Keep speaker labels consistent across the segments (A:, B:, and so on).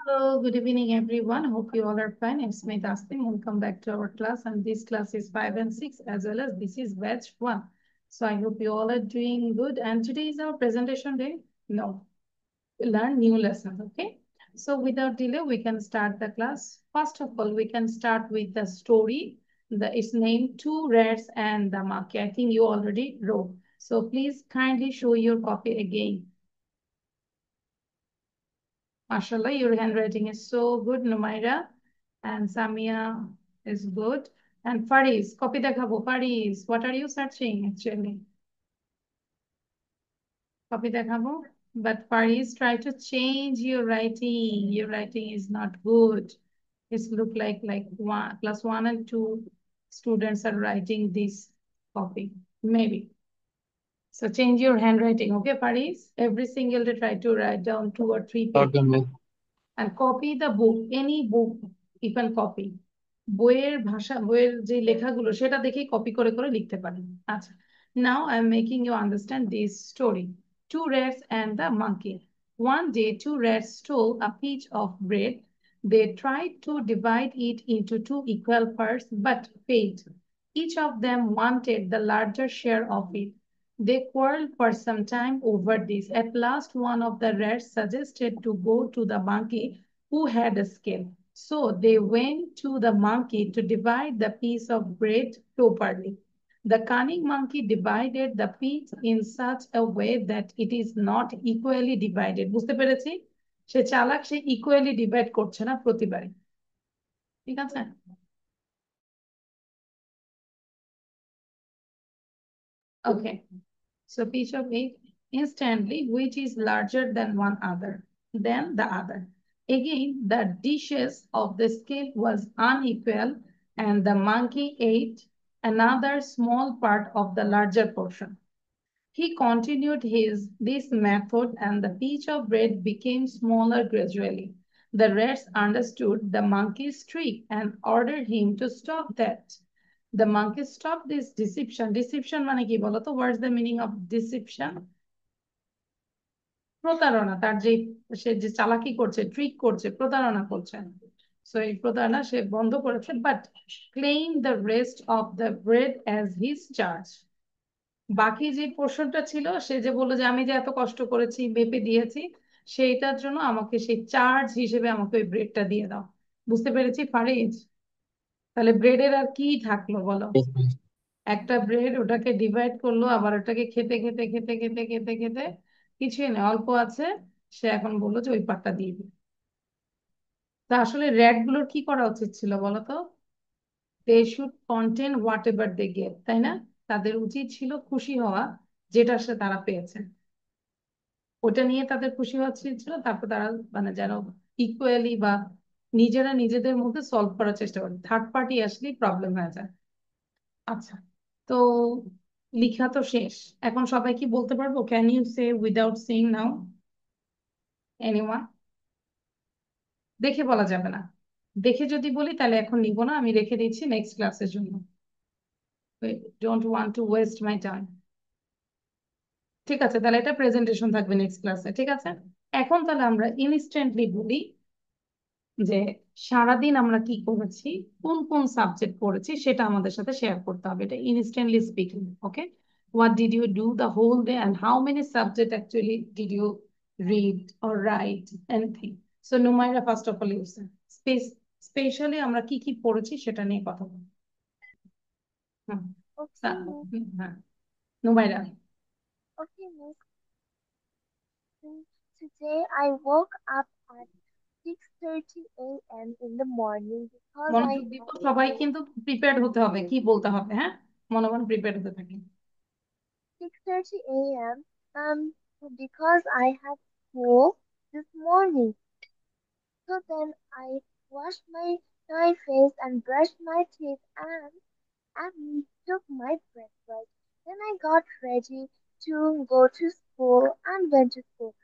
A: Hello, good evening, everyone. Hope you all are fine. It's me, Tasnim. Welcome back to our class. And this class is 5 and 6, as well as this is batch 1. So I hope you all are doing good. And today is our presentation day. No, we learn new lessons, okay? So without delay, we can start the class. First of all, we can start with the story. It's named Two Rats and the Monkey. I think you already wrote. So please kindly show your copy again. MashaAllah, your handwriting is so good, Numaira. And Samia is good. And Faris, copy dekhabo. Faris, what are you searching actually? Copy dekhabo. But Faris, try to change your writing. Your writing is not good. It's look like one, class 1 and 2 students are writing this copy. Maybe. So change your handwriting, okay, Faris? Every single day try to write down 2 or 3 pages.
B: Okay, miss.
A: And copy the book, any book you can copy. বইয়ের ভাষা, বইয়ের যে লেখাগুলো সেটা দেখেই copy করে করে লিখতে পারেন। আচ্ছা, now I am making you understand this story. Two rats and the monkey. One day, two rats stole a piece of bread. They tried to divide it into two equal parts, but failed. Each of them wanted the larger share of it. They quarreled for some time over this. At last, one of the rats suggested to go to the monkey who had a scale. So they went to the monkey to divide the piece of bread properly. The cunning monkey divided the piece in such a way that it is not equally divided. বুঝতে পেরেছি? সে চালাক, সে equally divide করছে না প্রতিবারে। ঠিক আছে? Okay. So piece of it instantly, which is larger than one other, than the other. Again, the dishes of the scale was unequal, and the monkey ate another small part of the larger portion. He continued this method, and the piece of bread became smaller gradually. The rats understood the monkey's trick and ordered him to stop that. The monkey stopped this deception. Deception মানে কি বলতো? What's the meaning of deception? প্রতারণা। তার যে সে যে চালাকি করছে, trick করছে, প্রতারণা করছে। সো এই প্রতারণা সে বন্ধ করেছে, but claim the rest of the bread as his charge. বাকি যে পোর্শনটা ছিল, সে যে বললো যে আমি যে এত কষ্ট করেছি, মেপে দিয়েছি, সেইটার জন্য আমাকে সেই চার্জ হিসেবে আমাকে ওই ব্রেডটা দিয়ে দাও। বুঝতে পেরেছি ফারিজ? তাহলে ব্রেডের আর কি থাকলো বলো?
B: Yes, miss.
A: একটা ব্রেড, ওটাকে ডিভাইড করলো, আবার ওটাকে খেতে খেতে খেতে খেতে খেতে খেতে কিছুই না, অল্প আছে, সে এখন বললো যে ওই পাটটা দিয়ে দিই। তা আসলে র্যাট গুলোর কি করা উচিত ছিল বলতো? They should content whatever they get, তাই না? তাদের উচিত ছিল খুশি হওয়া যেটা সে তারা পেয়েছে, ওটা নিয়ে তাদের খুশি হওয়া উচিত ছিল। তারপর তারা মানে যেন ইকুয়ালি বা নিজেরা নিজেদের মধ্যে সলভ করার চেষ্টা করে, থার্ড পার্টি আসলে প্রবলেম হয়ে যায়। আচ্ছা, তো লিখা তো শেষ। এখন সবাই কি বলতে পারবো? Can you say without seeing now? Anyone? দেখে বলা যাবে না। দেখে যদি বলি তাহলে এখন নিব না, আমি রেখে দিচ্ছি নেক্সট ক্লাসের জন্য। Don't want to West my time. ঠিক আছে, তাহলে এটা প্রেজেন্টেশন থাকবে নেক্সট ক্লাসে, ঠিক আছে? এখন তাহলে আমরা ইনস্ট্যান্টলি বলি যে সারাদিন আমরা কি করেছি, কোন কোন সাবজেক্ট পড়েছি, সেটা আমাদের সাথে শেয়ার করতে হবে। এটা instantly speaking, okay? What did you do the whole day and how many subject actually did you read or write anything? So Numaira, first of all, you say specially আমরা কি কি পড়েছি সেটা নিয়ে কথা বলবো। হুম।
C: Okay, miss.
A: হ্যাঁ, নুমাইরা।
C: Okay, miss. Today I woke up at 6:30 a.m. in the morning because I
A: মনোযোগ দিব,
C: had
A: সবাই
C: to
A: কিন্তু প্রিপেয়ার্ড হতে হবে, কি বলতে হবে, হ্যাঁ? মনে মনে প্রিপেয়ার্ড হতে থাকি।
C: 6:30 a.m. Because I had school this morning. So then I washed my face and brushed my teeth and took my breakfast. Then I got ready to go to school and went to school.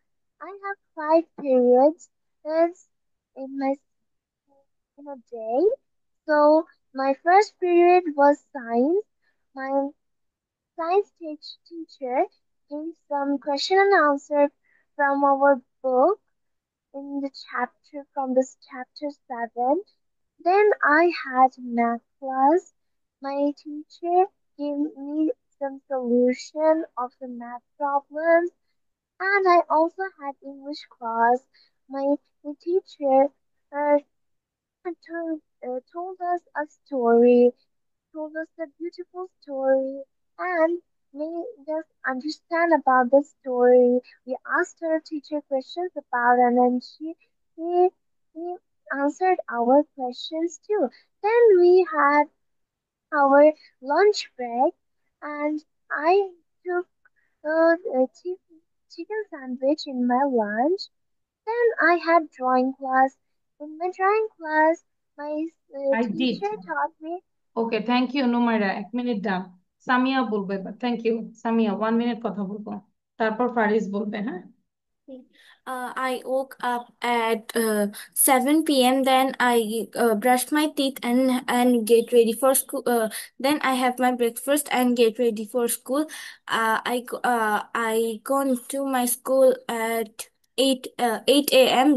C: I have 5 periods that's in my in a day. So my first period was science. My teacher gave some question and answer from our book in the chapter from this chapter 7. Then I had math class. My teacher gave me some solution of the math problems, and I also had English class. My teacher uh, told us a story, told us a beautiful story, and made us understand about the story. We asked her teacher questions about it, and he, he answered our questions too. Then we had our lunch break, and I took chicken sandwich in my lunch. Then I had drawing class. In my drawing class, my
A: I did.
C: teacher taught me.
A: Okay, thank you Numaira, 1 minute done. Samia বলবে এবার, thank you. Samia 1 minute কথা বলবো, তারপর ফারিস বলবে, হ্যাঁ।
B: I woke up at 7 p.m. Then I brushed my teeth and get ready for school. Then I have my breakfast and get ready for school. I gone to my school at 8 a.m.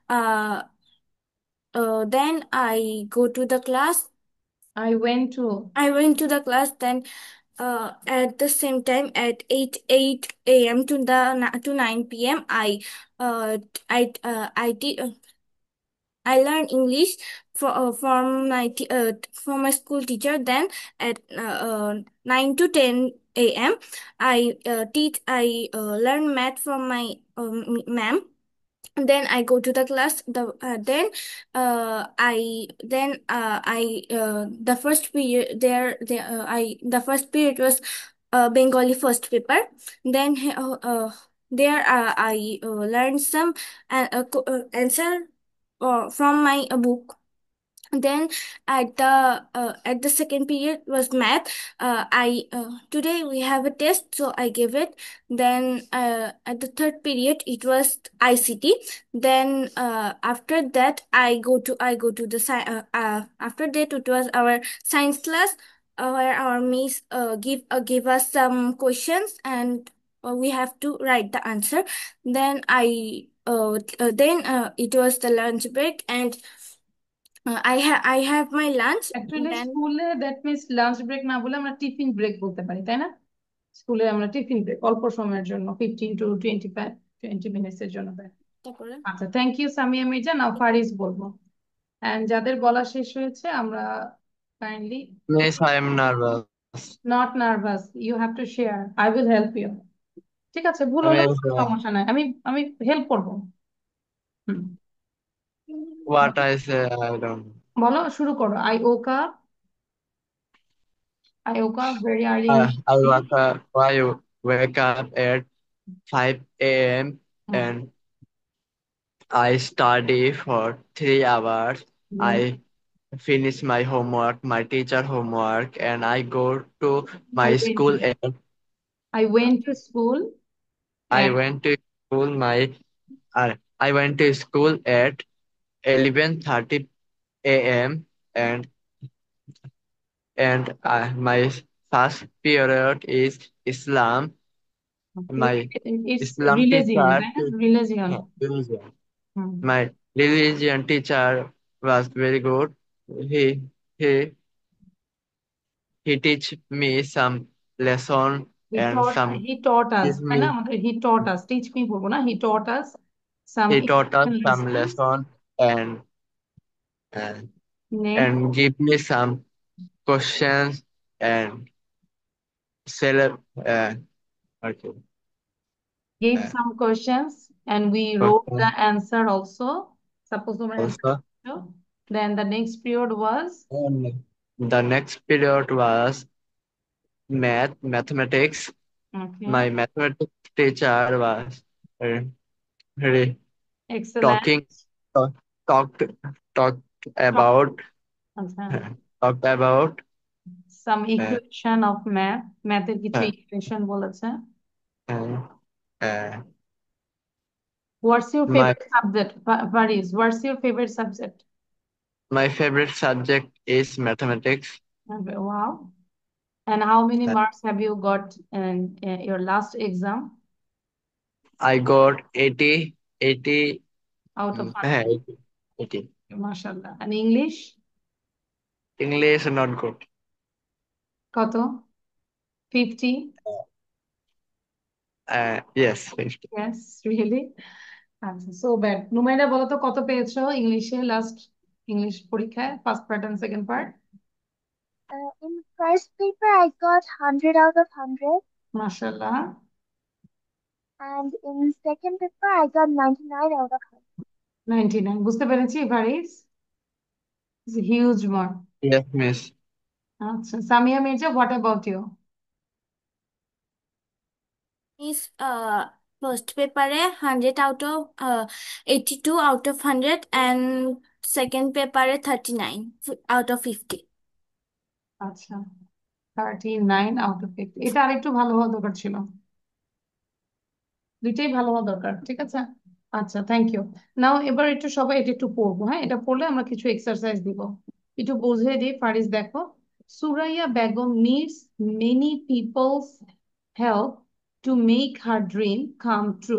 B: Uh, then I go to the class.
A: I went to
B: I went to the class. Then at the same time at 8 a.m. to 9 p.m. I did I learned English from my school teacher. Then at 9 to 10 a.m. I learn math from my ma'am. Then I go to the class. The first period the first period was Bengali first paper. Then there I learned some answer from my book. Then at the second period was math. I Today we have a test, so I gave it. Then at the third period it was ICT. Then after that I go to the after that it was our science class, where our miss give us some questions, and we have to write the answer. Then it was the lunch break, and I have my lunch.
A: Actually
B: Then
A: স্কুলে that means lunch break না বলে আমরা tiffin break বলতে পারি, তাই না? স্কুলে আমরা টিফিন ব্রেক অল্প সময়ের জন্য, 15 to 20 মিনিটস এর জন্য দেয়।
B: তারপরে
A: আচ্ছা, thank you Samia Mirza. Now Faris বলবো। এন্ড যাদের বলা শেষ হয়েছে আমরা kindly,
D: Yes, I am nervous.
A: Not nervous, you have to share, I will help you. ঠিক আছে, ভুল হলেও কোনো
D: Amazing.
A: সমস্যা নাই, আমি আমি হেল্প করবো। হুম,
D: What I say, I don't.
A: বলো, শুরু করো। I woke up very early in the
D: I
A: morning.
D: wake up at 5 a.m.
A: Hmm.
D: and I study for 3 hours.
A: Then
D: I finish my homework, my teacher homework, and I go to
A: I
D: my
A: went
D: school
A: to
D: and
A: I went to school
D: I
A: and
D: went to school I went to school at 11:30 a.m. and my first period is Islam.
A: okay,
D: My
A: it's
D: Islam
A: religion,
D: teacher,
A: তাই না? Religion.
D: religion.
A: Hmm.
D: My religion teacher was very good. He he he teach me some lesson and some
A: He taught us,
D: give
A: তাই না?
D: me
A: আমাদের he taught us, teach me বলবো না, he taught us some
D: he taught us
A: important
D: some
A: lessons.
D: lesson and
A: Next,
D: and give me some questions and select okay
A: gave
D: uh,
A: some questions and we wrote the
D: question
A: answer also. Suppose তোমরা answer
D: also.
A: করছো। Then the next period was
D: And the next period was mathematics.
A: okay,
D: My mathematics teacher was uh, really
A: excellent.
D: talking talk, talked talked
A: Talk,
D: about
A: আচ্ছা,
D: talked about
A: some
D: uh,
A: equation of mathের কিছু
D: uh,
A: equation বলেছে।
D: uh, uh,
A: What's your
D: my
A: favorite subject, Faris? What's your favorite subject?
D: my favorite subject is mathematics.
A: Okay, wow. And how many
D: Uh,
A: marks have you got in your last exam?
D: I got 80.
A: out of
D: হ্যাঁ
A: 100?
D: 80.
A: MashaAllah. And English?
D: English not good.
A: কত? 50?
D: Yes.
A: Yes, really? আচ্ছা, so bad. Numaira বলো তো কত পেয়েছো ইংলিশে last English পরীক্ষায়, first part and second part?
C: In first paper, I got 100 out of 100,
A: মাশাআল্লাহ।
C: and in second paper, I got 99 out of 100.
A: 99 বুঝতে পেরেছি ভারিস, হিউজ মার্ক।
D: Yes miss.
A: আচ্ছা, Samia Mirza, what about you?
B: Is first paper 100 out of 82 out of 100 and second paper 39 out of 50.
A: আচ্ছা, 39 out of 50, এটা আরেকটু ভালো হওয়া দরকার ছিল, দুইটাই ভালো হওয়া দরকার, ঠিক আছে। আচ্ছা, থ্যাংক ইউ। নাও এবার একটু সবাই এটা একটু পড়বো, হ্যাঁ, এটা পড়লে আমরা কিছু এক্সারসাইজ দিব, একটু বুঝিয়ে দিই। ফারিস দেখো, Suraiya Begum needs many people's help to make her dream come true.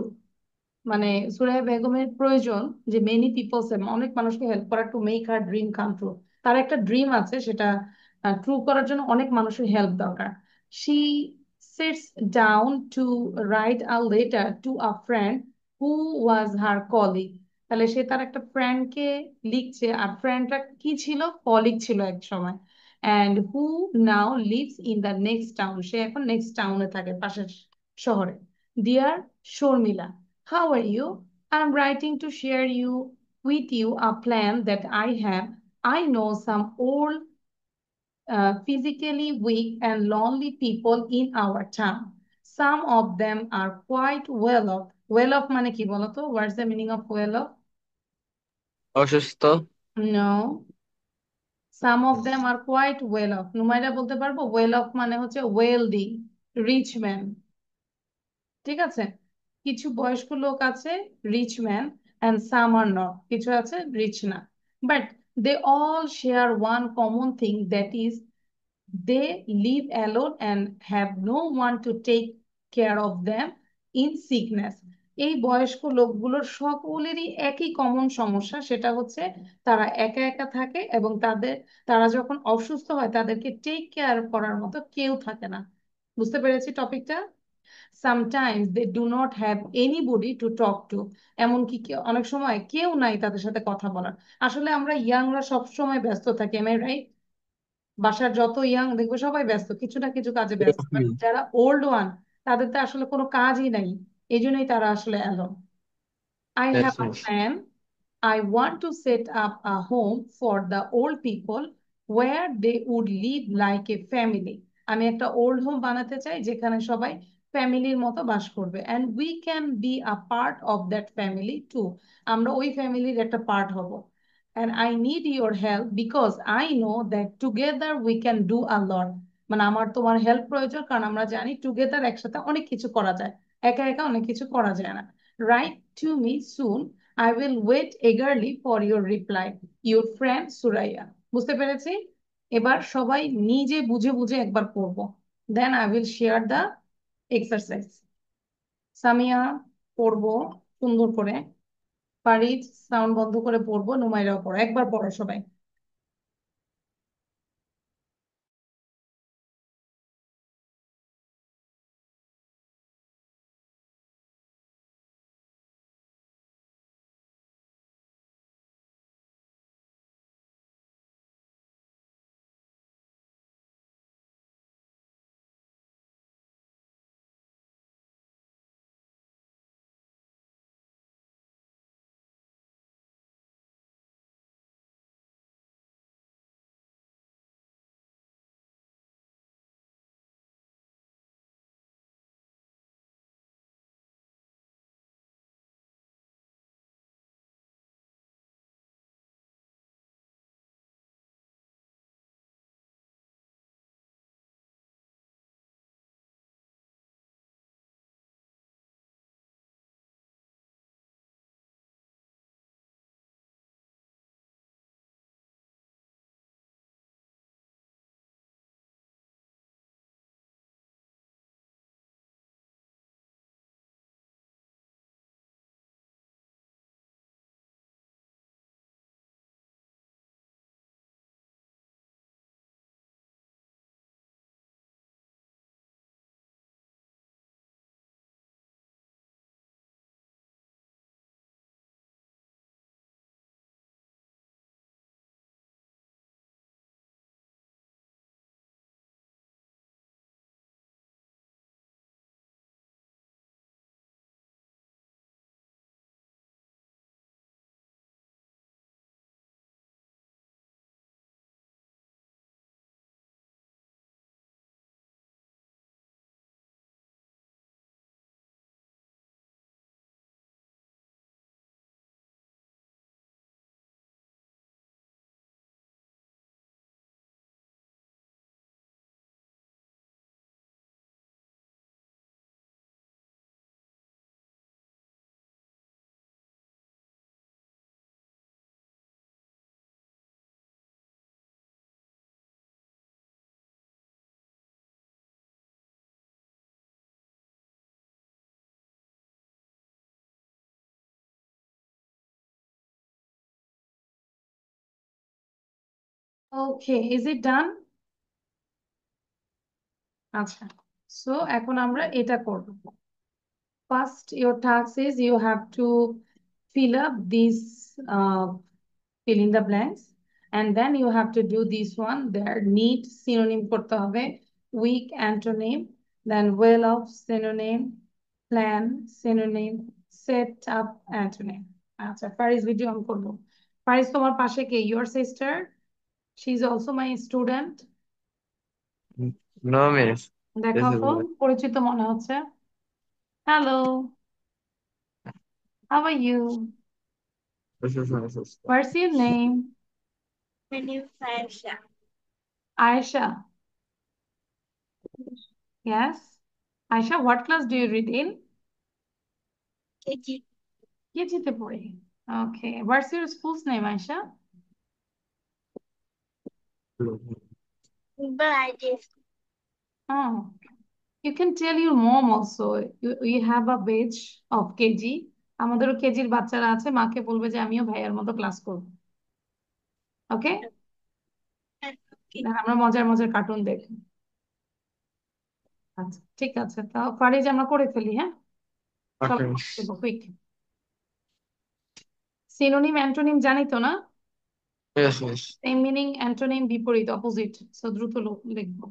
A: মানে সুরাইয়া বেগমের প্রয়োজন যে মেনি পিপলস, অনেক মানুষকে হেল্প করা, to make her dream come true. তার একটা ড্রিম আছে, সেটা ট্রু করার জন্য অনেক মানুষের হেল্প দরকার। She sits down to write a letter to a friend who was her colleague. তাহলে সে তার একটা ফ্রেন্ডকে লিখছে, আর ফ্রেন্ডটা কি ছিল, কলিগ ছিল এক সময়। and who now lives in the next town, সে এখন নেক্সট টাউনে থাকে, পাশের শহরে। dear Sharmila, how are you? I'm writing to share you with you a plan that I have. I know some old physically weak and lonely people in our town. Some of them are quite well off. Well off মানে কি বলতো? What's the meaning of well off?
D: অসুস্থ।
A: No. Some of them are quite well off. নুমাইরা বলতে পারবো well off মানে হচ্ছে wealthy, rich man. ঠিক আছে? কিছু বয়স্ক লোক আছে rich man, and some are not, কিছু আছে রিচ না, but they all share one common thing, that is they live alone and have no one to take care of them in sickness. এই বয়স্ক লোকগুলোর সকলেরই একই কমন সমস্যা, সেটা হচ্ছে তারা একা একা থাকে, এবং তারা যখন অসুস্থ হয় তাদেরকে টেক কেয়ার করার মতো কেউ থাকে না। বুঝতে পেরেছি টপিকটা? sometimes they do not have anybody to talk to, এমনকি অনেক সময় কেউ নাই তাদের সাথে কথা বলার। আসলে আমরা ইয়াংরা সব সময় ব্যস্ত থাকি, এম আই রাইট? বাসার যত ইয়াং দেখবো সবাই ব্যস্ত, কিছু না কিছু কাজে ব্যস্ত, but যারা ওল্ড ওয়ান তাদের তো আসলে কোনো কাজই নাই, এই জন্যই তারা আসলে এলো। I
D: yes
A: have a
D: miss.
A: plan. I want to set up a home for the old people where they would live like a family. আমি একটা ওল্ড হোম বানাতে চাই যেখানে সবাই ফ্যামিলির মতো বাস করবে, and we can be a part of that family too. আমরা ওই ফ্যামিলির একটা পার্ট হব, and I need your help because I know that together we can do a lot. মানে আমার তোমার হেল্প প্রয়োজন, কারণ আমরা জানি টুগেদার একসাথে অনেক কিছু করা যায়, একা একা অনেক কিছু করা যায় না। Write to me soon. I will wait eagerly for your reply. Your friend Suraya. বুঝতে পেরেছি? এবার সবাই নিজে বুঝে বুঝে একবার পড়বো, then I will share the exercise. Samia পড়বো সুন্দর করে, ফারিদ সাউন্ড বন্ধ করে পড়বো, নুমাইরাও পড়ো, একবার পড়ো সবাই। Okay, is it done? আচ্ছা, so এখন আমরা এটা করব। First, your task is you have to fill up these fill in the blanks, and then you have to do this one. There need synonym করতে হবে, weak antonym, then well of synonym, plan synonym, set up antonym. আচ্ছা, Faris video on করবো। Faris, তোমার পাশে কে? Your sister? She's also my student.
D: No, miss. This
A: দেখাও
D: is
A: তো, পরিচিত মনে হচ্ছে। Hello, how are you?
D: my sister.
A: What's your name?
B: My name is Aisha.
A: Aisha. Yes. Aisha, what class do you read in?
B: KG.
A: কেজিতে পড়ি। Okay. What's your school's name, Aisha? Oh. You can tell your mom also. You have a batch of KG. আমাদেরও কেজির বাচ্চারা আছে, মাকে বলবে যে আমিও ভাইয়ার মতো ক্লাস করব। ওকে, আমরা মজার মজার কার্টুন দেখি। আচ্ছা, ঠিক আছে, তাও ফারিজ আমরা করে ফেলি, হ্যাঁ? চলো,
D: Okay.
A: কুইক। সিনোনিম অ্যান্টোনিম জানি তো না?
D: Yes, miss.
A: Same meaning, antonym বিপরীত, অপোজিট। সো দ্রুত লিখবো।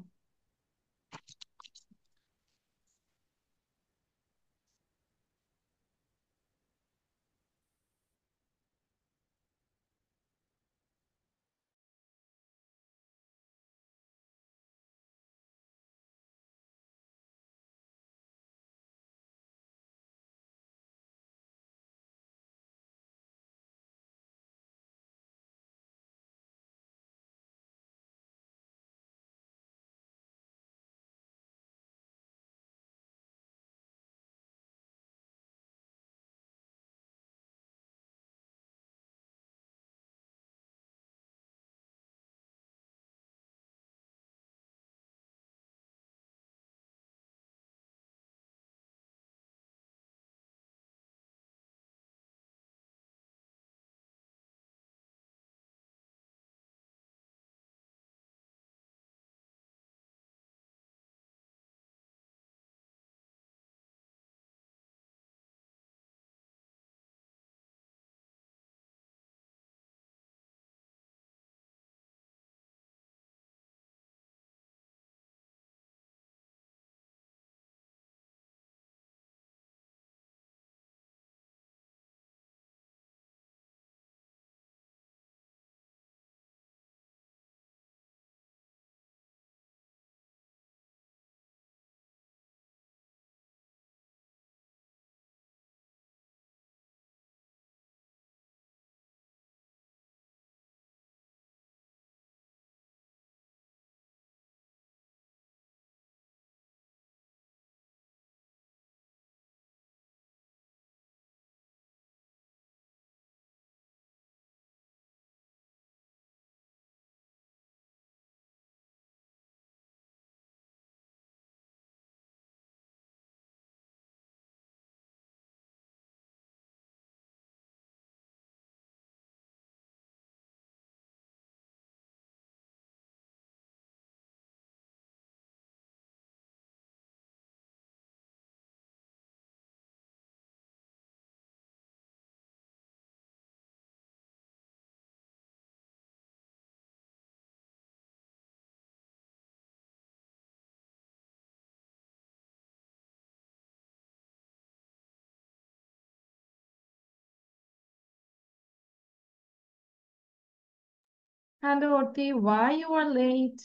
A: Hello, Orti, why you are late?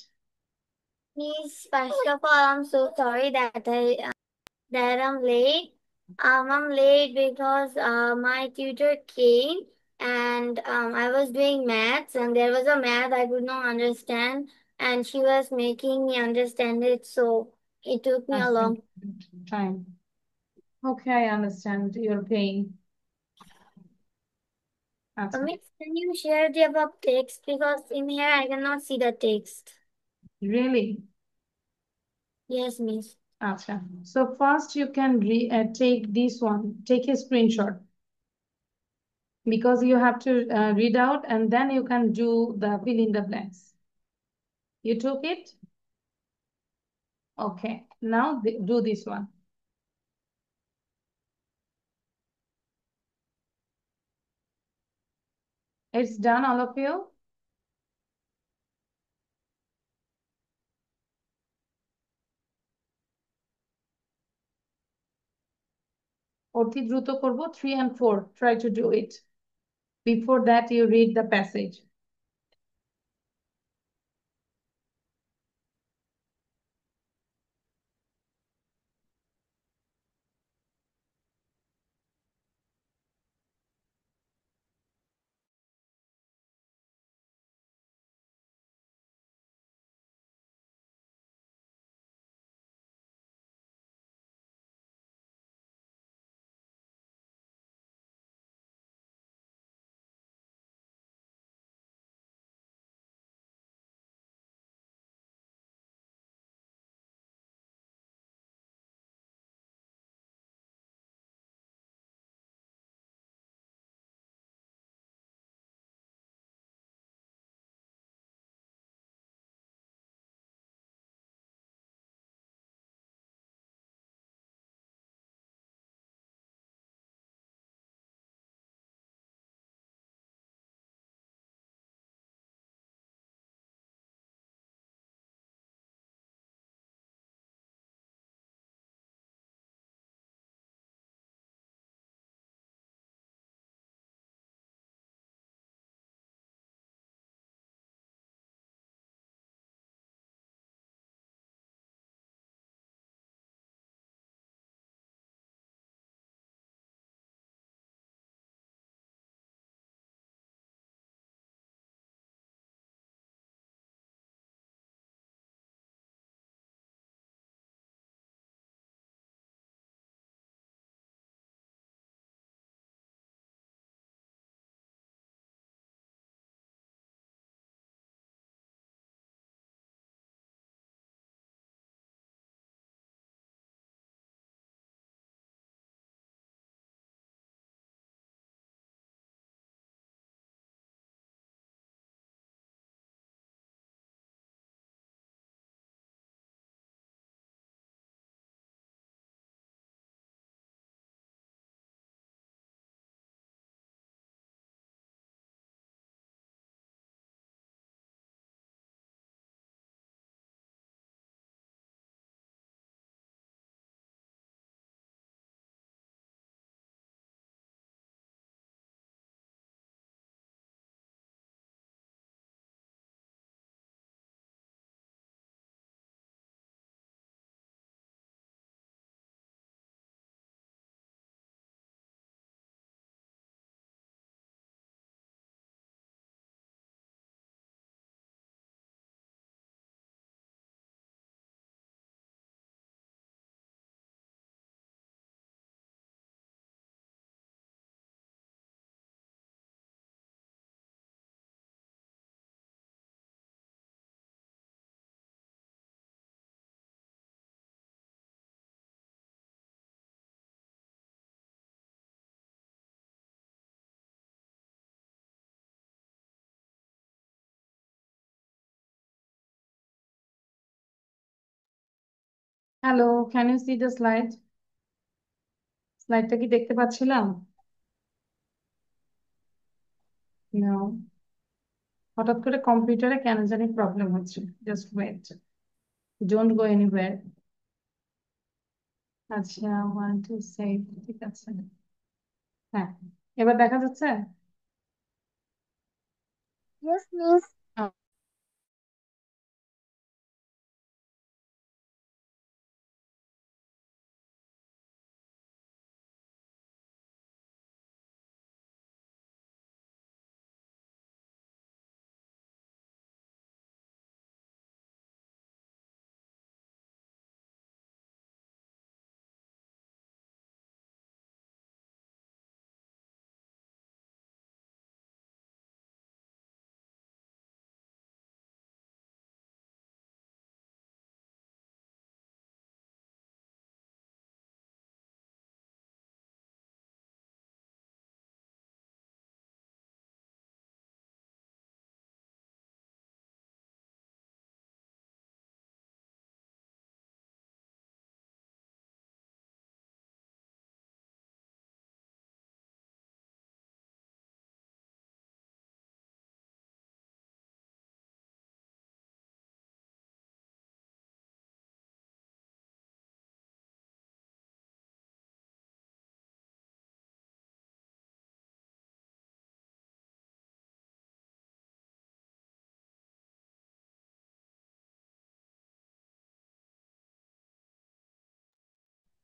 B: Miss, first of all, I'm so sorry that I'm late. I'm late because my tutor came and I was doing maths and there was a math I could not understand and she was making me understand it, so it took me a long
A: time. Okay, I understand your pain. আচ্ছা,
B: Miss, can you share the above text because in here I cannot see the text.
A: really?
B: Yes, Miss.
A: আচ্ছা, so first you can take this one, take a screenshot because you have to read out and then you can do the fill in the blanks. You took it? Okay. Now do this one. It's done, all of you? অতি দ্রুত করব 3 and 4. Try to do it. Before that, you read the passage. Hello, can you see the slide? স্লাইডটা কি দেখতে পাচ্ছিলাম? No. হঠাৎ করে কম্পিউটারে কেন জানি প্রবলেম হচ্ছে। Just wait, don't go anywhere. আচ্ছা, 1 2 সেভ, ঠিক আছে। হ্যাঁ, এবার দেখা যাচ্ছে?
C: Yes, miss.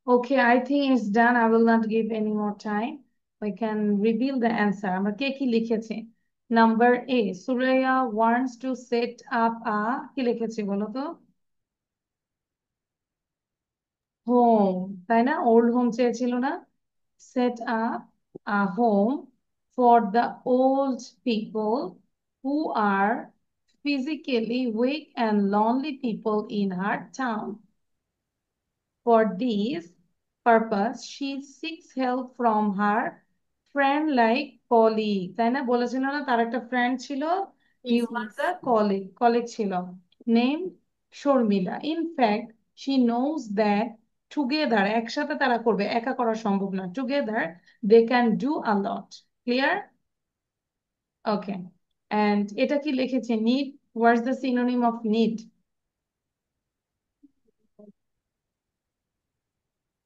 A: Okay, I think it's done. I will not give any more time. We can reveal the answer. আমরা কে কি লিখেছি? Number A, Suraya wants to set up a কি লিখেছি বলো তো? হোম, তাই না? ওল্ড হোম চেয়েছিল না? Set up a home for the old people who are physically weak and lonely people in her town. For this purpose, she seeks help from her friend like colleague. তাই না? বলেছিল না তার একটা friend ছিল, he
B: Yes,
A: was
B: yes.
A: a colleague ছিল, named Sharmila. In fact, she knows that together, একসাথে তারা করবে, একা করা সম্ভব না, together they can do a lot. Clear? Okay. And এটা কি লিখেছে? Need. What's the synonym of need?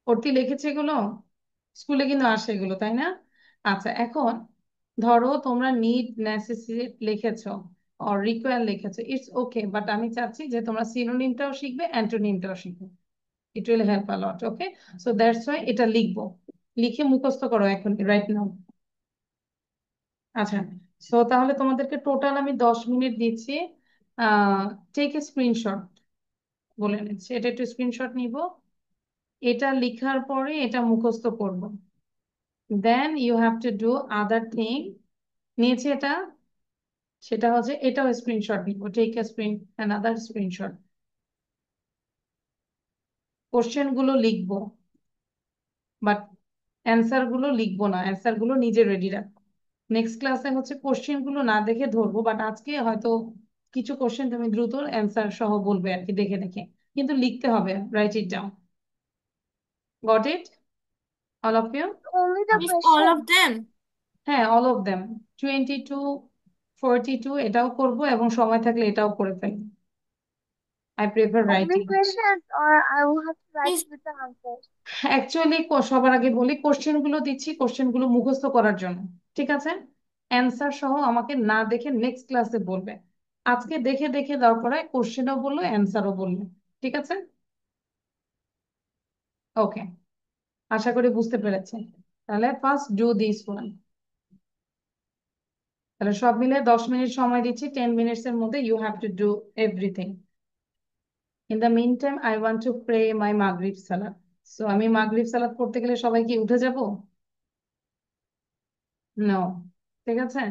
A: ভর্তি লিখেছে এগুলো, স্কুলে কিন্তু আসে এগুলো, তাই না? আচ্ছা, এখন ধরো তোমরা নিড, নেসেসিট লিখেছো আর রিকোয়ার লিখেছো, ইটস ওকে, বাট আমি চাচ্ছি যে তোমরা সিনোনিমটাও শিখবে, অ্যান্টোনিমটাও শিখবে। It will help a lot. Okay, so that's why এটা লিখবো, লিখে মুখস্থ করো এখন, রাইট নাও। আচ্ছা, সো তাহলে তোমাদেরকে টোটাল আমি 10 মিনিট দিচ্ছি। টেক এ স্ক্রিনশট, বলে নিচ্ছি, এটা একটু স্ক্রিনশট নিব, এটা লিখার পরে এটা মুখস্থ করব, then you have to do other thing. নিয়েছি এটা, সেটা হচ্ছে এটাও স্ক্রিনশট নিব, take a another screenshot. Question গুলো লিখবো, বাট অ্যান্সার গুলো লিখবো না, অ্যান্সার গুলো নিজে রেডি রাখবো। নেক্সট ক্লাসে হচ্ছে কোশ্চেন গুলো না দেখে ধরবো, বাট আজকে হয়তো কিছু কোশ্চেন তুমি দ্রুত অ্যান্সার সহ বলবে আর কি, দেখে দেখে, কিন্তু লিখতে হবে, write it down. Got it, all of you?
C: Only the
B: Miss, all
C: question.
B: of them.
A: হ্যাঁ, অল অফ দেম, 22, 42 এটাও করব, এবং সময় থাকলে এটাও করে ফেলবো। I prefer
C: Only
A: writing.
C: questions, or I will have to write
B: Miss,
C: with the answers.
A: Actually সবার আগে বলি, কোশ্চেন গুলো দিচ্ছি কোশ্চেন গুলো মুখস্থ করার জন্য, ঠিক আছে? অ্যান্সার সহ আমাকে না দেখে নেক্সট ক্লাসে বলবে। আজকে দেখে দেখে দরকার হয় কোশ্চেনও বললো, অ্যান্সারও বললো, ঠিক আছে? ওকে, আশা করি বুঝতে পেরেছে। তাহলে ফার্স্ট ডু দিস ওয়ান। তাহলে সব মিলে 10 মিনিট সময় দিচ্ছি, 10 মিনিটস এর মধ্যে you have to do everything. In the mean time I want to pray my মাগরিব সালাত। সো আমি মাগরিব সালাত পড়তে গেলে সবাই কি উঠে যাব? নো, ঠিক আছে?